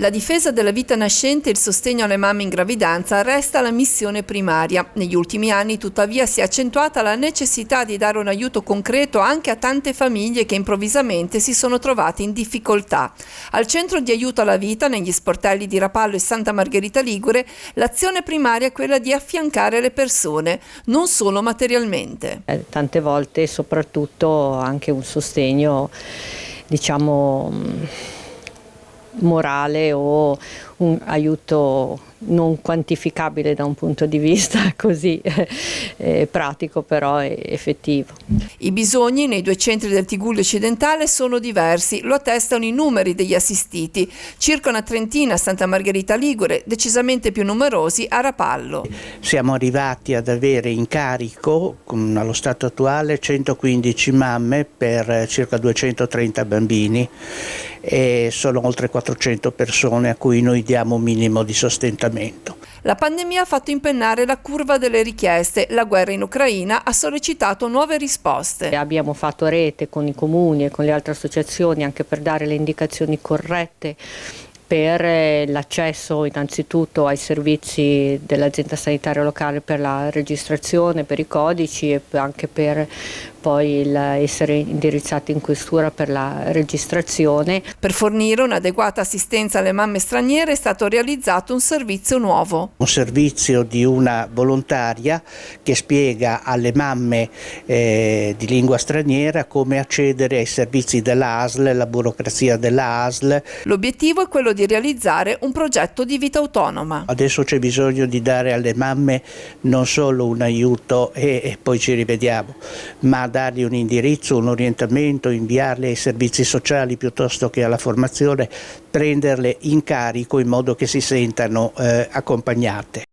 La difesa della vita nascente e il sostegno alle mamme in gravidanza resta la missione primaria. Negli ultimi anni, tuttavia, si è accentuata la necessità di dare un aiuto concreto anche a tante famiglie che improvvisamente si sono trovate in difficoltà. Al centro di aiuto alla vita, negli sportelli di Rapallo e Santa Margherita Ligure, l'azione primaria è quella di affiancare le persone, non solo materialmente. Tante volte, soprattutto, anche un sostegno, diciamo, morale o un aiuto non quantificabile da un punto di vista così pratico, però è effettivo. I bisogni nei due centri del Tigullio occidentale sono diversi, lo attestano i numeri degli assistiti, circa una trentina a Santa Margherita Ligure, decisamente più numerosi a Rapallo. Siamo arrivati ad avere in carico, allo stato attuale, 115 mamme per circa 230 bambini e sono oltre 400 persone a cui noi diamo un minimo di sostentamento. La pandemia ha fatto impennare la curva delle richieste, la guerra in Ucraina ha sollecitato nuove risposte. Abbiamo fatto rete con i comuni e con le altre associazioni anche per dare le indicazioni corrette per l'accesso innanzitutto ai servizi dell'azienda sanitaria locale per la registrazione, per i codici e anche per poi essere indirizzati in questura per la registrazione. Per fornire un'adeguata assistenza alle mamme straniere è stato realizzato un servizio nuovo. Un servizio di una volontaria che spiega alle mamme di lingua straniera come accedere ai servizi della ASL, la burocrazia della ASL. L'obiettivo è quello di realizzare un progetto di vita autonoma. Adesso c'è bisogno di dare alle mamme non solo un aiuto e poi ci rivediamo, ma dargli un indirizzo, un orientamento, inviarle ai servizi sociali piuttosto che alla formazione, prenderle in carico in modo che si sentano accompagnate.